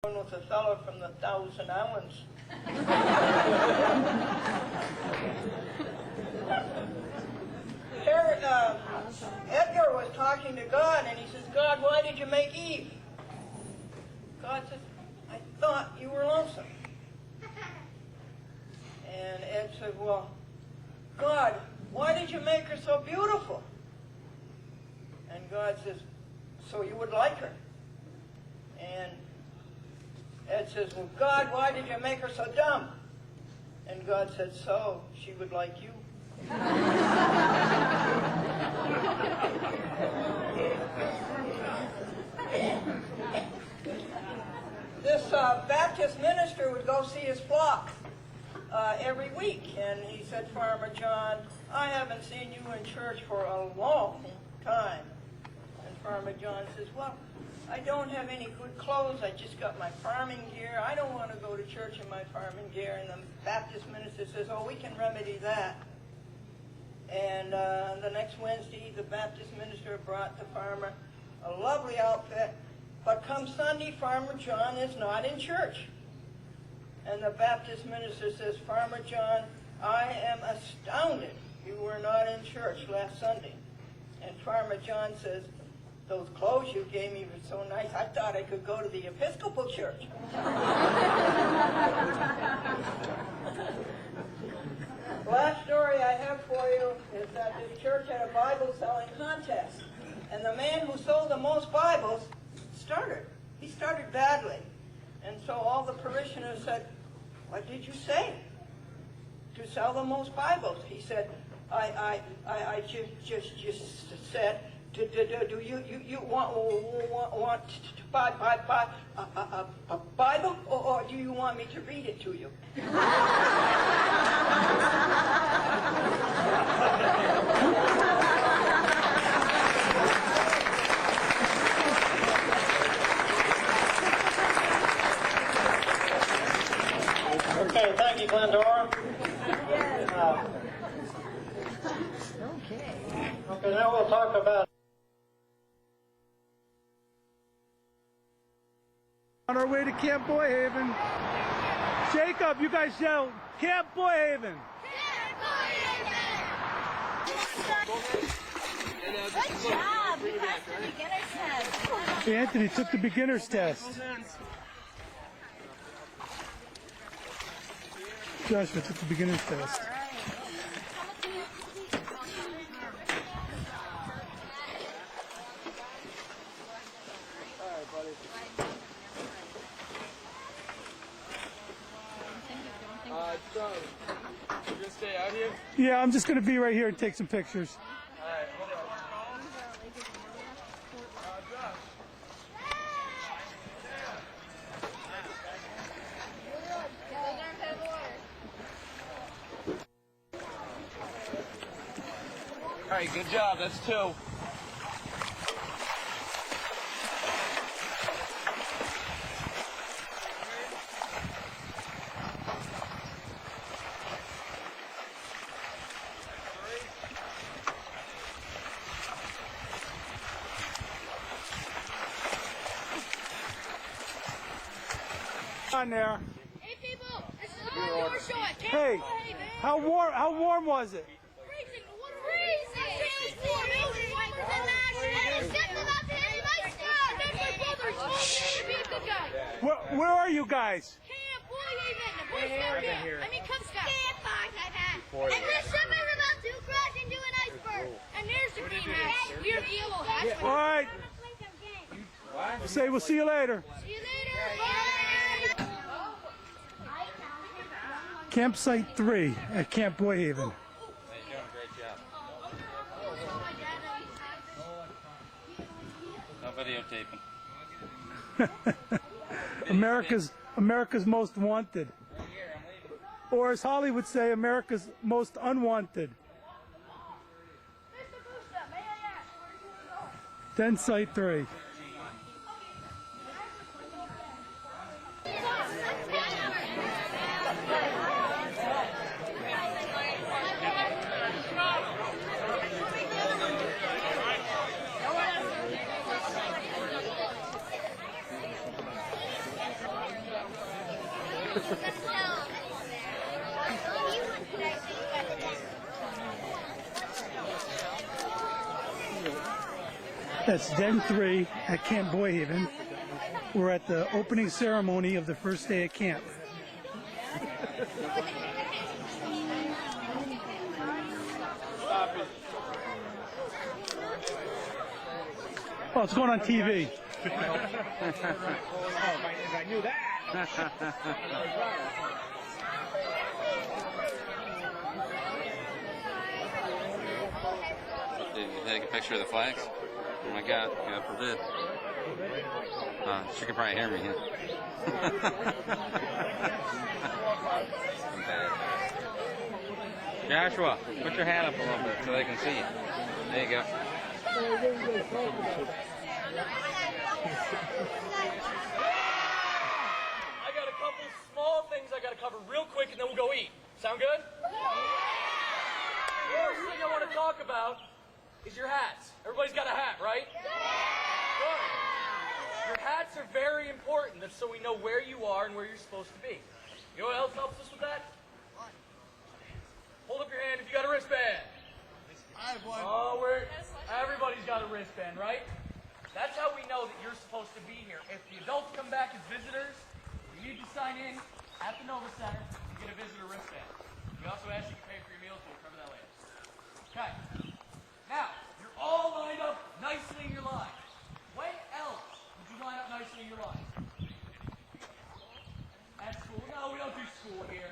with a fellow from the Thousand Islands. Edgar was talking to God, and he says, God, why did you make Eve? God says, I thought you were lonesome. And Ed said, well, God, why did you make her so beautiful? And God says, so you would like her. And Ed says, well, God, why did you make her so dumb? And God said, so she would like you. This Baptist minister would go see his flock every week, and he said, Farmer John, I haven't seen you in church for a long time. And Farmer John says, well, I don't have any good clothes. I just got my farming gear. I don't want to go to church in my farming gear. And the Baptist minister says, oh, we can remedy that. And the next Wednesday, the Baptist minister brought the farmer a lovely outfit. But come Sunday, Farmer John is not in church. And the Baptist minister says, Farmer John, I am astounded you were not in church last Sunday. And Farmer John says, those clothes you gave me were so nice, I thought I could go to the Episcopal Church. Last story I have for you is that this church had a Bible selling contest. And the man who sold the most Bibles started. He started badly. And so all the parishioners said, what did you say? To sell the most Bibles. He said, I just said, do you want to buy a Bible, or do you want me to read it to you? Okay, thank you, Glendora. Okay, now we'll talk about. On our way to Camp Boyhaven. Jacob, you guys yell, Camp Boyhaven! Camp Boyhaven! Good job! You passed the beginner's test. Anthony took the beginner's test. Joshua took the beginner's test. You gonna stay out here? Yeah, I'm just going to be right here and take some pictures. All right, hold on. All right, good job. That's 2. On there. Hey people, this is the Glendora Show at Camp Hey, Boyhaven. how warm was it? Freezing. The water freezing. Warmer than last year. And it's just about to hit my son. That's my brother. He's supposed to be a good guy. Where are you guys? Camp Boyhaven. The Boy Scout camp. I mean, Cub Scout. Camp Boyhaven. And this ship is about to crash into an iceberg. And there's the green hat. You're the yellow hat. All right. Say we'll see you later. See you later. Bye. Campsite 3 at Camp Boyhaven. You're doing a great job. No videotaping. America's most wanted. Or as Holly would say, America's most unwanted. Then Site 3. That's Den 3 at Camp Boyhaven. We're at the opening ceremony of the first day of camp. Oh, it's going on TV. If I knew that. Did you take a picture of the flags? Oh my God, God forbid. She can probably hear me. Joshua, put your hat up a little bit so they can see you. There you go. I got a couple small things I got to cover real quick, and then we'll go eat. Sound good? First thing I want to talk about is your hats. Everybody's got a hat, right? Good. Your hats are very important, that's so we know where you are and where you're supposed to be. You know what else helps us with that? Hold up your hand if you got a wristband. I have one. Oh, everybody's got a wristband, right? That's how we know that you're supposed to be here. If the adults come back as visitors, you need to sign in at the Nova Center to get a visitor wristband. We also ask you to pay for your meals, we'll cover that later. Okay. Now, you're all lined up nicely in your line. When else would you line up nicely in your line? At school? No, we don't do school here.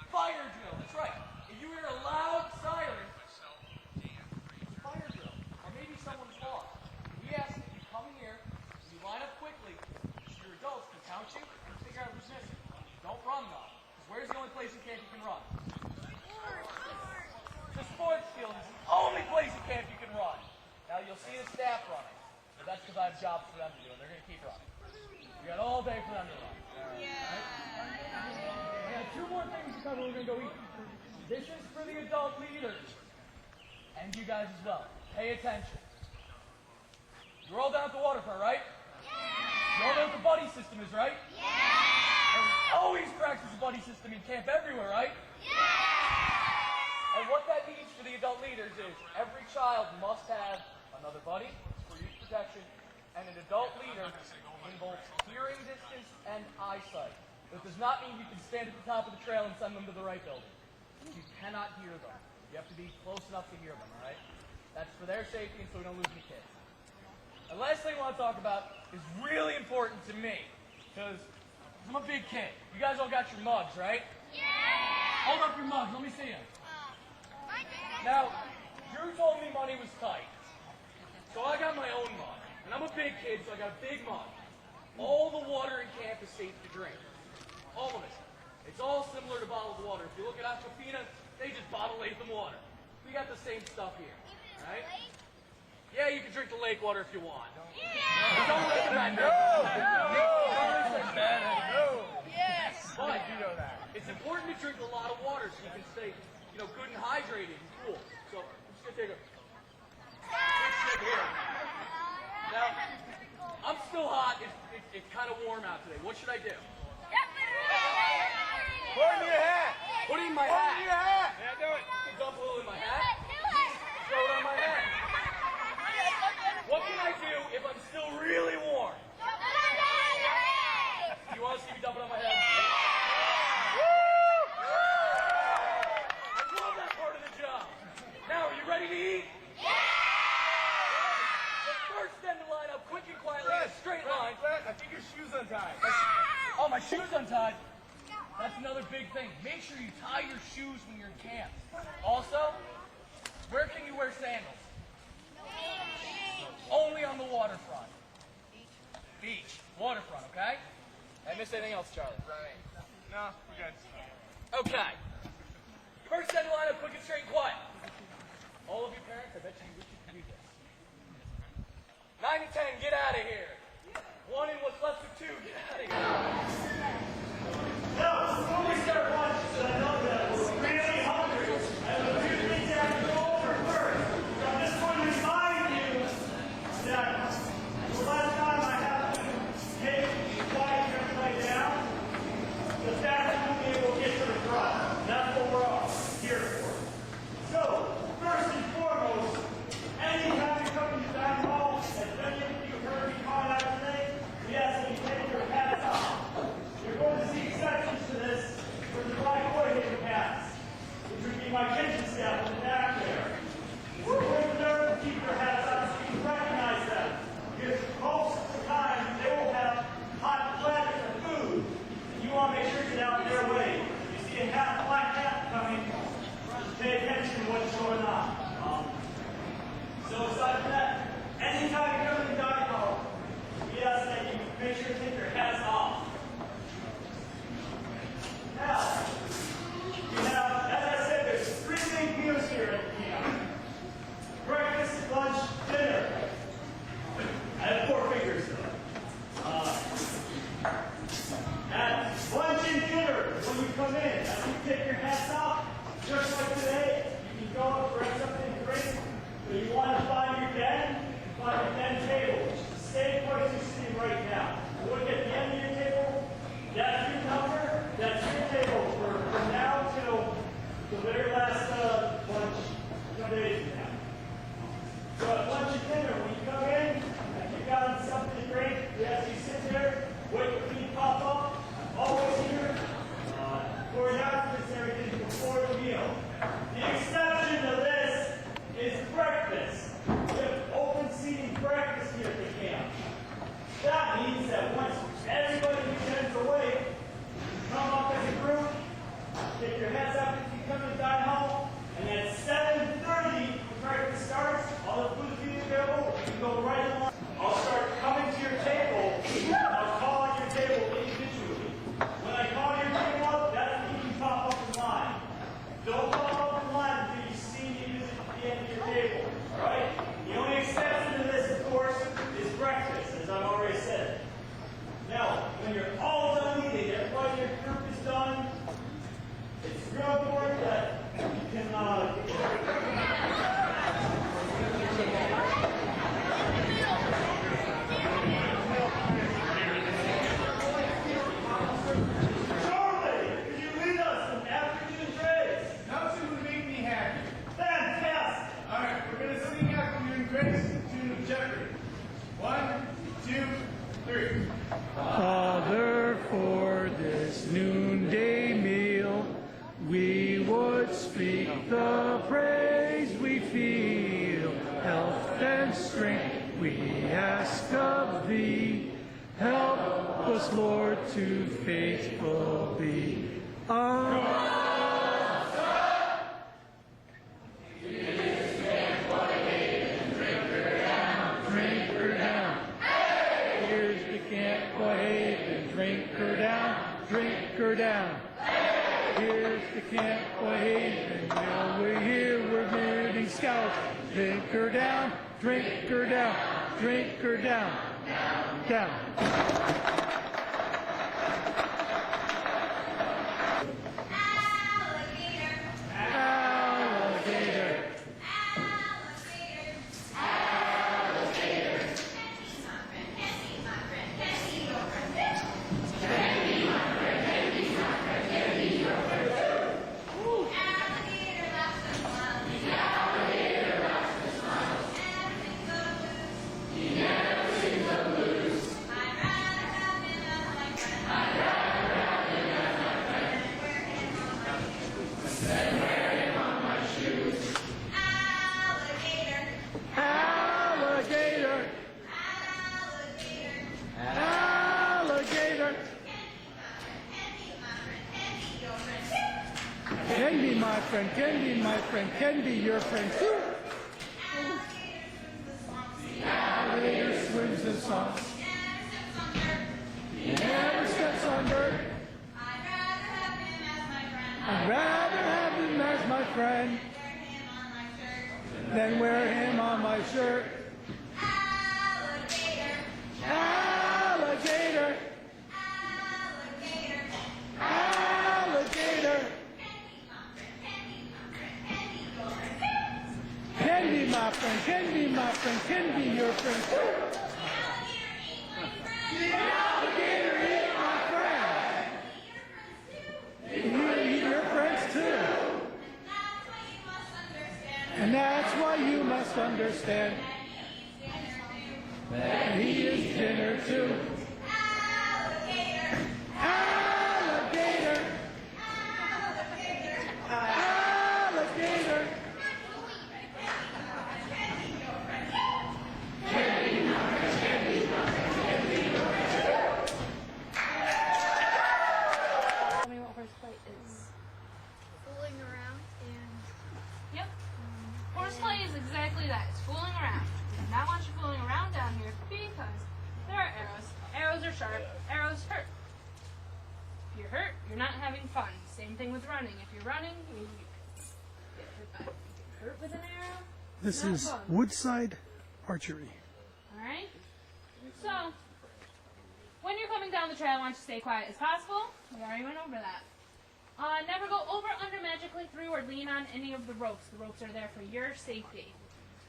Fire drill, that's right. If you hear a loud siren, fire drill. Or maybe someone's lost. We ask that you come here, you line up quickly, so your adults can count you and figure out who's missing. Don't run though, because where's the only place in camp you can run? The sports field is the only place in camp you can run. Now you'll see the staff running, but that's because I have jobs for them to do, and they're going to keep running. We got all day for them to run. I got two more things to cover. We're going to go eat. This is for the adult leaders, and you guys as well. Pay attention. You're all down at the waterfront, right? You all know what the buddy system is, right? And we always practice the buddy system in camp everywhere, right? And what that means for the adult leaders is every child must have another buddy for youth protection, and an adult leader in both hearing distance and eyesight. It does not mean you can stand at the top of the trail and send them to the right building. You cannot hear them. You have to be close enough to hear them, all right? That's for their safety and so we don't lose any kids. The last thing I want to talk about is really important to me, because I'm a big kid. You guys all got your mugs, right? Hold up your mugs. Let me see them. Now, Drew told me money was tight, so I got my own mug. And I'm a big kid, so I got a big mug. All the water in camp is safe to drink. All of it. It's all similar to bottled water. If you look at Aquafina, they just bottle them water. We got the same stuff here, right? Yeah, you can drink the lake water if you want. But don't recommend it. No. Yes. But it's important to drink a lot of water so you can stay, good and hydrated and cool. So I'm just gonna take a quick sip here. Now, I'm still hot. It's kind of warm out today. What should I do? Put it in your hat. Put it in my hat. Put it in your hat. Yeah, do it. Dump a little in my hat. Throw it on my hat. What can I do if I'm still really warm? You want to see me dump it on my head? I love that part of the job. Now, are you ready to eat? The first then to line up quick and quietly in a straight line. I think your shoe's untied. Oh, my shoe's untied. That's another big thing. Make sure you tie your shoes when you're in camp. Also, where can you wear sandals? Only on the waterfront. Beach. Waterfront, okay? Did I miss anything else, Charlie? Right. No, we're good. Okay. First then to line up quick and straight and quiet. All of you parents, I bet you wish you could do this. 9 and 10, get out of here. 1 and what's left of 2, get out of here. Now, before we start lunch, so I know that we're really hungry, I have a few things I have to go over first. So I just want to remind you that the last time I have to take quiet everybody down, come in, as you take your hats off, just like today, you can go up, grab something to drink, but you want to find your den table, which is the same place you're sitting right now. Look at the end of your table, that's your number, that's your table from now till the very last lunch, 2 days from now. So at lunch and dinner, when you come in, and you've gotten something to drink, as you sit there, wait for me to pop up, I'm always here. For announcements and everything before the meal. The exception to this is breakfast. We have open seating breakfast here at the camp. That means that once everybody gets awake, you come up as a group, take your heads up if you come and dine home, and at 7:30 when breakfast starts, all the food will be available, you can go right along. I'll start coming to your table, and I'll call on your table individually. When I call your table up, that's when you can pop up in line. Don't pop up in line until you see me visit the end of your table. Alright? The only exception to this, of course, is breakfast, as I've already said. Now, when you're all done eating, everybody in your group is done, it's real important that you can Father, for this noonday meal, we would speak the praise we feel. Health and strength we ask of thee. Help us, Lord, to faithful be. Amen. Drink her down. Here's the Camp Boy Haven. Now we're here, we're moving scouts. Drink her down, drink her down, drink her down, down. Can be your friend too. The alligator swims the swamp. He never steps on dirt. I'd rather have him as my friend than wear him on my shirt. Alligator. Alligator. Alligator. Can be my friend, can be my friend, can be your friend. The alligator is my friend. You eat your friends too. And that's why you must understand that he is dinner too. Alligator. Alligator. Alligator. Exactly that. It's fooling around. We do not want you fooling around down here because there are arrows. Arrows are sharp. Arrows hurt. If you're hurt, you're not having fun. Same thing with running. If you're running, you get hurt with an arrow. This is fun. Woodside Archery. Alright? So, when you're coming down the trail, I want you to stay quiet as possible. We already went over that. Never go over, under, magically through, or lean on any of the ropes. The ropes are there for your safety.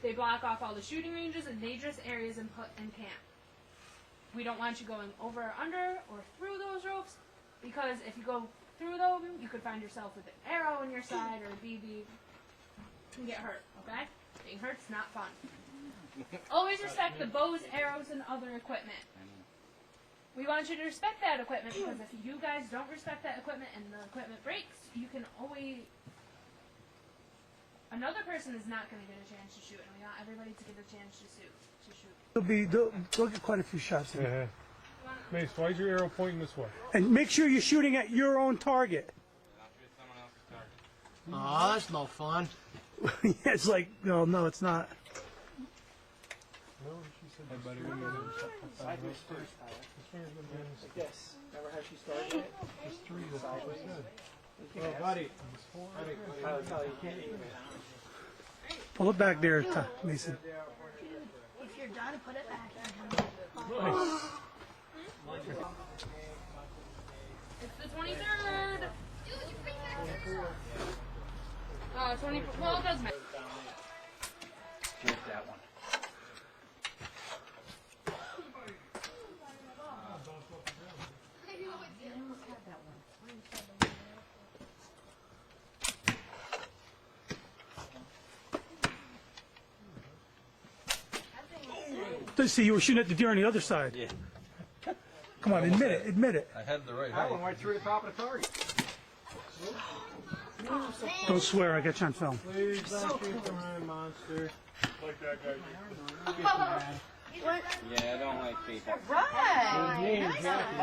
They block off all the shooting ranges and dangerous areas in camp. We don't want you going over or under or through those ropes, because if you go through them, you could find yourself with an arrow in your side or a BB and get hurt, okay? Being hurt's not fun. Always respect the bows, arrows, and other equipment. We want you to respect that equipment, because if you guys don't respect that equipment and the equipment breaks, you can always... Another person is not going to get a chance to shoot, and we want everybody to get a chance to shoot. They'll get quite a few shots in. Yeah. Mace, why is your arrow pointing this way? And make sure you're shooting at your own target. Aw, that's no fun. Yeah, it's like, no, it's not. Hey, buddy, we know Yes. Remember how she started it? there's three. That's what we said. Oh, buddy. Tyler, you can't even. Pull it back there, Mason. If you're done, put it back. It's the 23rd! 24. Well, it doesn't matter. Get that one. See, you were shooting at the deer on the other side. Yeah. Come on, admit it. I had the right That height. one right through the top of the target. Don't swear, I got you on film. Please don't shoot the moon monster. Like that guy. Yeah, I don't like people. Right. Me and Jackie.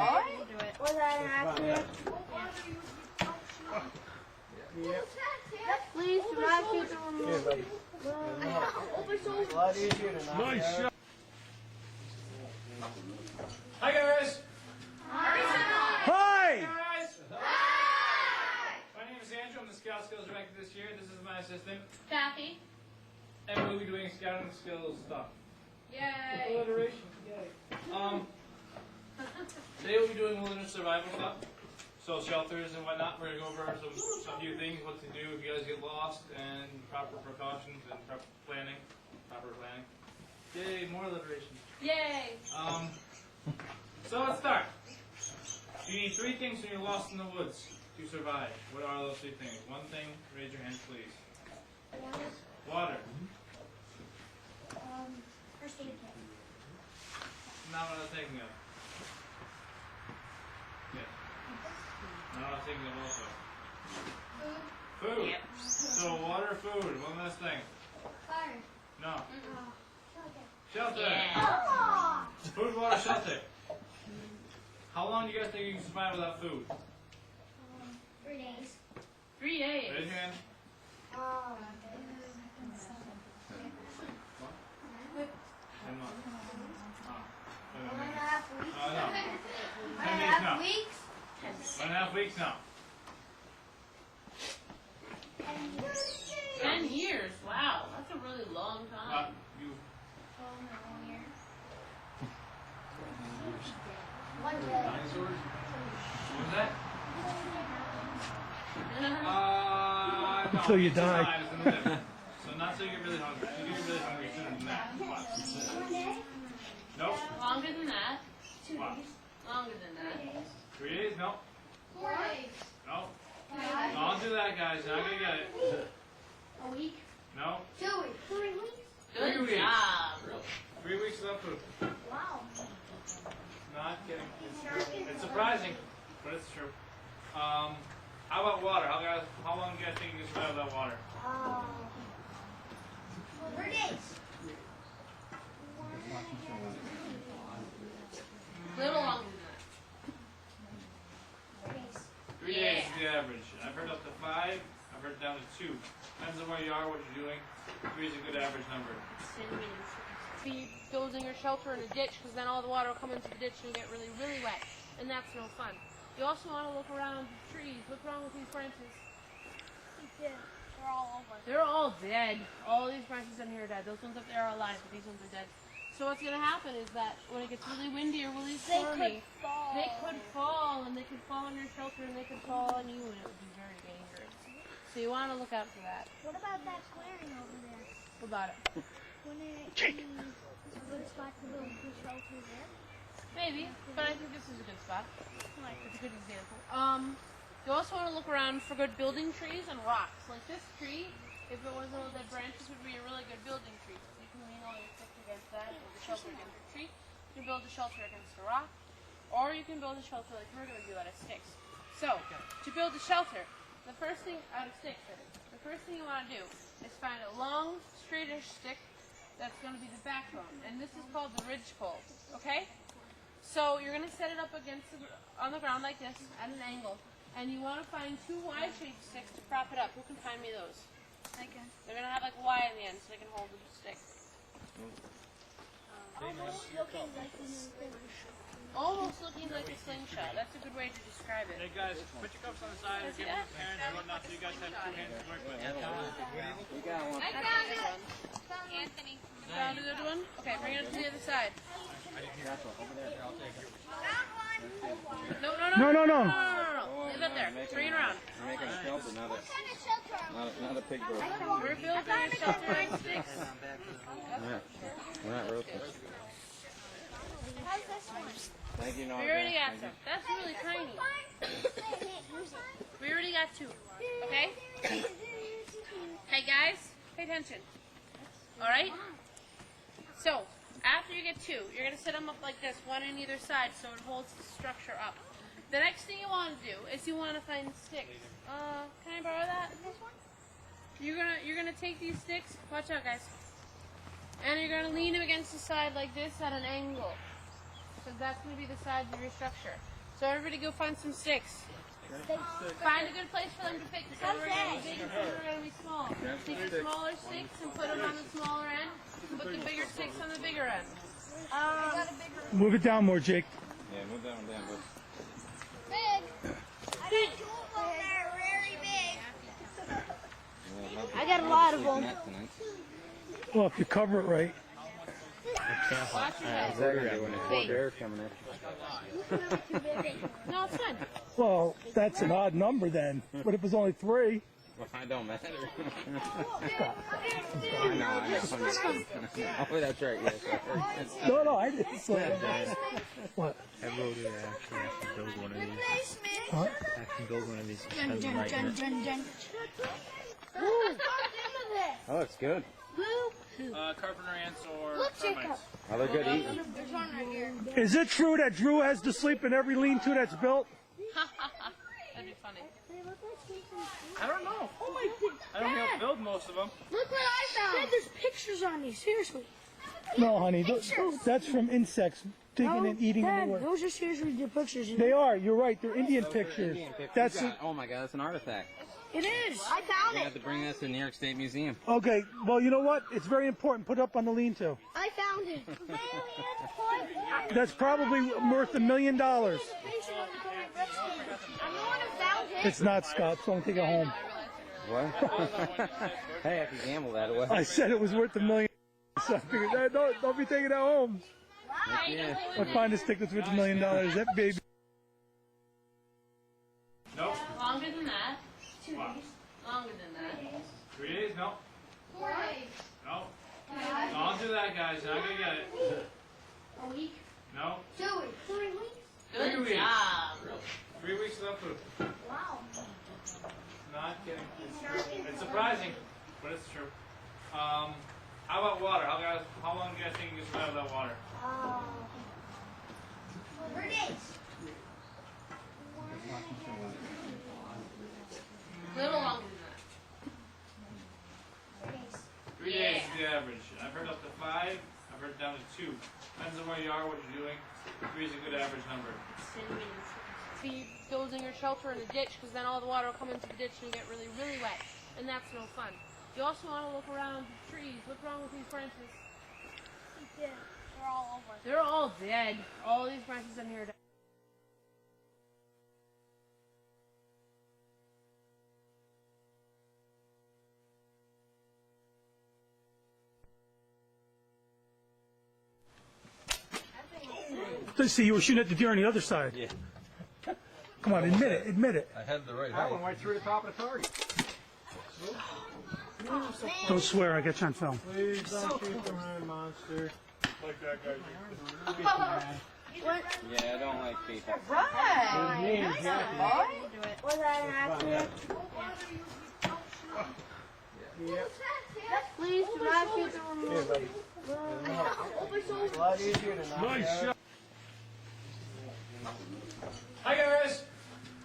Was that an accident? Please do not shoot someone. Here, buddy. A lot easier to knock Nice out. shot. Hi, guys. Hi! Guys. My name is Andrew. I'm the Scout Skills Director this year. This is my assistant. Kathy. And we'll be doing scouting skills stuff. Yay! Alliteration. Yay. Today we'll be doing wilderness survival stuff. So shelters and whatnot. We're going to go over some few things, what to do if you guys get lost, and proper precautions and proper planning. Yay, more alliteration. Yay! So let's start. You need three things when you're lost in the woods to survive. What are those three things? One thing, raise your hand, please. Water. First aid kit. Not what I was thinking of. Yeah. Not what I was thinking of also. Food. Yep. So water, food. One last thing. Fire. No. Shelter. Shelter. Oh! Food, water, shelter. How long do you guys think you can survive without food? 3 days. 3 days. Raise your hand. Oh. 10 months. Oh. 1.5 weeks. No. 10 days 1.5 now. weeks. 1.5 weeks now. 10 years. Wow, that's a really long time. You. 1 day. Dinosaurs? What was that? No. Until you it's die. alive, it's in the middle. So not so you get really hungry. You get really hungry sooner than that. What? 1 day. Nope. Longer than that. 2 What? days. Longer than that. 3 days? Nope. 4 days. Nope. No, I'll do that, guys. You're not gonna get it. A week. No. 2 weeks. 3 weeks. Good 3 weeks. job. 3 weeks without food. Wow. Not kidding. It's surprising, but it's true. How about water? How long do you guys think you can survive without water? 3 days. Little longer than that. 3 days. 3 days is the average. I've heard up to 5. I've heard down to 2. Depends on where you are, what you're doing. 3 is a good average number. Be building your shelter in a ditch, because then all the water will come into the ditch and get really, really wet, and that's no fun. You also want to look around the trees. What's wrong with these branches? They're all over. They're all dead. All these branches in here are dead. Those ones up there are alive, but these ones are dead. So what's going to happen is that when it gets really windy or really stormy, they could fall and they could fall on your shelter and they could fall on you, and it would be very dangerous. So you want to look out for that. What about that clearing over there? What about it? Wouldn't it be a good spot to build the shelter there? Maybe, but I think this is a good spot. It's a good example. You also want to look around for good building trees and rocks. Like this tree, if it wasn't all dead branches, would be a really good building tree. You can lean all your sticks against that, build a shelter against the tree. You can build a shelter against a rock, or you can build a shelter like we're going to do out of sticks. So, to build a shelter, the first thing you want to do is find a long, straightish stick that's going to be the backbone, and this is called the ridge pole. Okay? So you're going to set it up on the ground like this at an angle, and you want to find two Y-shaped sticks to prop it up. Who can find me those? I can. They're going to have like a Y in the end, so they can hold the stick. Almost looking like a slingshot. That's a good way to describe it. Hey guys, put your cups on the side and give them to parents and whatnot so you guys have two hands to work with. You got one. I found it. Anthony. You found a good one? Okay, bring it to the other side. No. Leave it there. Bring it around. We're making a shelter, not a pig burrow. We're building a shelter on sticks. We're not roasting. How's this one? Thank you, We already got some. That's really tiny. We already got two. Okay? Hey guys, pay attention. Alright? So, after you get two, you're going to set them up like this, one on either side, so it holds the structure up. The next thing you want to do is you want to find sticks. Can I borrow that? You're gonna take these sticks. Watch out, guys. And you're gonna lean them against the side like this at an angle. So that's gonna be the sides of your structure. So everybody, go find some sticks. Find a good place for them to pick. Some are gonna be big and some are gonna be small. Take your smaller sticks and put them on the smaller end. And put the bigger sticks on the bigger end. Move it down more, Jake. Yeah, move that one down, bud. Big. I got two of them that are very big. I got a lot of them. Well, if you cover it right. Watch your head. Exactly when it's bear coming at No, it's fine. Well, that's an odd number then. What if it was only 3? you. Well, it don't matter. I know. Oh, that's right, yes. No, I didn't say that. What? I wrote it actually. I can build one of these. Huh? I can build one of these. Has them right here. That looks good. Carpenter ants or Look, Jacob. termites. Oh, they're good eating. There's one right here. Is it true that Drew has to sleep in every lean-to that's built? That'd be funny. I don't know. I don't help build most of them. Look what I found. Dad, there's pictures on these. Seriously. No, honey. That's from insects digging and eating in the wood. Those are seriously the pictures. They are. You're right. They're Indian pictures. That's it. Oh my God, that's an artifact. It is. I found We it. have to bring this to the New York State Museum. Okay. Well, you know what? It's very important. Put it up on the lean-to. I found it. That's probably worth $1 million. I'm the one who found it. It's not, Scott. So don't take it home. What? Hey, I can gamble that away. I said it was worth $1 million. So I figured, don't be taking it home. Yeah. I'll find a stick that's worth $1 million. That baby. Nope. Longer than that. Wow. Longer than that. 3 days? No. 4 days. No. Don't do that, guys. You're not gonna get it. A week. No. 2 weeks. 3 weeks. 3 Good weeks. job. 3 weeks without food. Wow. Not kidding. It's true. It's surprising, but it's true. How about water? How long do you guys think you can survive without water? 4 days. A little longer than that. 3 days is the average. I've heard up to 5. I've heard down to 2. Depends on where you are, what you're doing. 3 is a good average number. So you're building your shelter in a ditch, because then all the water will come into the ditch and you get really, really wet. And that's no fun. You also want to look around the trees. What's wrong with these branches? Yeah. They're all over. They're all dead. All these branches in here are dead. Let's see, you were shooting at the deer on the other side. Yeah. Come on, admit it, admit it. I had the right I height. went right through the top of the target. Don't swear, I got you on film. Please don't shoot the run, monster. Like that guy. Yeah, I don't like people. His name's Jackie. Was that an accident? Please do not shoot the remote. It's a lot easier to knock Nice out. shot. Hi guys.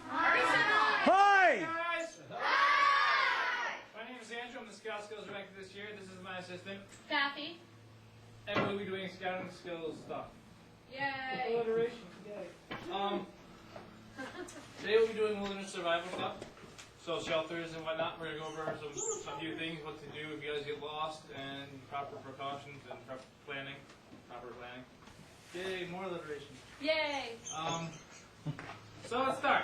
Hi! Guys. My name is Andrew. I'm the Scout Skills Director this year. This is my assistant. Kathy. And we'll be doing scouting skills stuff. Yay. Alliteration. Yay. Today we'll be doing wilderness survival stuff. So shelters and whatnot. We're gonna go over some few things, what to do if you guys get lost, and proper precautions and proper planning. Yay, more alliteration. Yay. So let's start.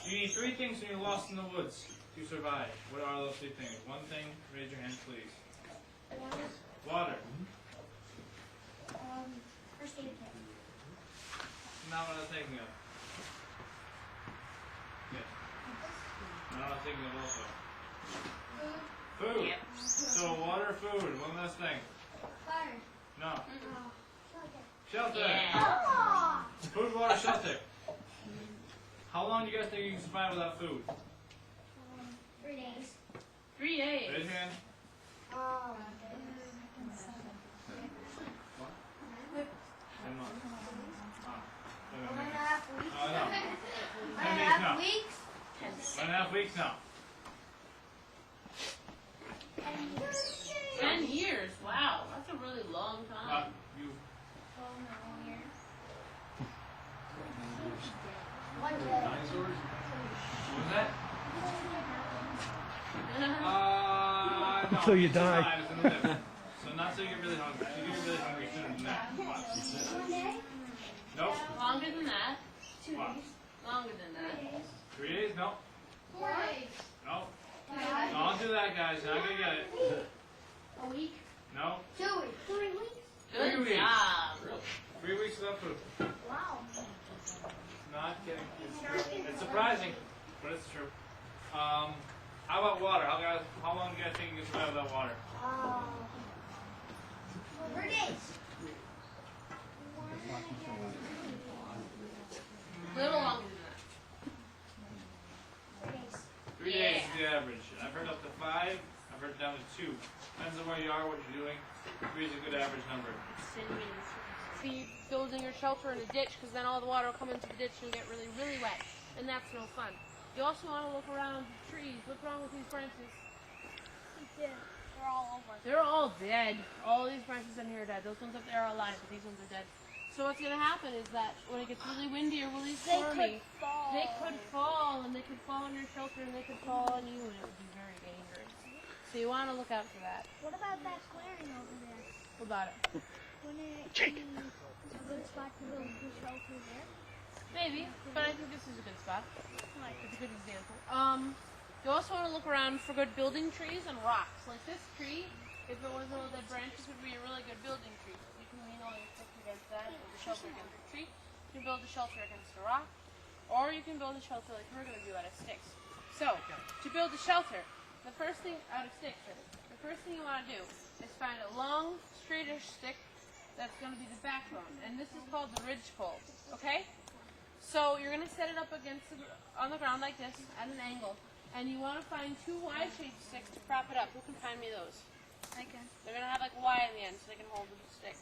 You need 3 things when you're lost in the woods to survive. What are those 3 things? One thing, raise your hand, please. Water. First aid kit. Not what I was thinking of. Yeah. Not what I was thinking of also. Food. Yep. So water, food. One last thing. Fire. No. Shelter. Yeah. Food, water, shelter. How long do you guys think you can survive without food? 3 days. 3 days. Raise your hand. Oh. 10 months. Ah. 1.5 weeks. Oh, no. 10 days 1.5 now. weeks. 1.5 weeks now. 10 years. Wow. That's a really long time. You. 1 day. Dinosaurs? What was that? No. Until you it's die. alive, it's in the liver. So not so you get really hungry. You get really hungry sooner than that. Come on. 1 day. Nope. Longer than that. 2 What? days. Longer than that. 3 days? No. 4 days. No. No, don't do that, guys. You're not gonna get it. A week. No. 2 weeks. 3 weeks. 3 Good weeks. job. 3 weeks without food. Wow. Not kidding. It's surprising, but it's true. How about water? How long do you guys think you can survive without water? 4 days. Little longer than that. 3 days. 3 days is the average. I've heard up to 5. I've heard down to 2. Depends on where you are, what you're doing. 3 is a good average number. See, building your shelter in a ditch, because then all the water will come into the ditch and get really, really wet, and that's no fun. You also want to look around the trees. What's wrong with these branches? They're all over. They're all dead. All these branches in here are dead. Those ones up there are alive, but these ones are dead. So what's going to happen is that when it gets really windy or really stormy, they could fall, and they could fall in your shelter, and they could fall on you, and it would be very dangerous. So you want to look out for that. What about that clearing over there? What about it? Wouldn't it be a good spot to build the shelter there? Maybe, but I think this is a good spot. It's a good example. You also want to look around for good building trees and rocks. Like this tree, if it was all dead branches, would be a really good building tree. You can lean all your sticks against that, build a shelter against the tree. You can build a shelter against a rock, or you can build a shelter like we're going to do out of sticks. So, to build a shelter, the first thing out of sticks, the first thing you want to do is find a long, straightish stick that's going to be the backbone, and this is called the ridgepole. Okay? So you're going to set it up on the ground like this at an angle, and you want to find 2 Y-shaped sticks to prop it up. Who can find me those? I can. They're going to have like a Y in the end so they can hold the stick.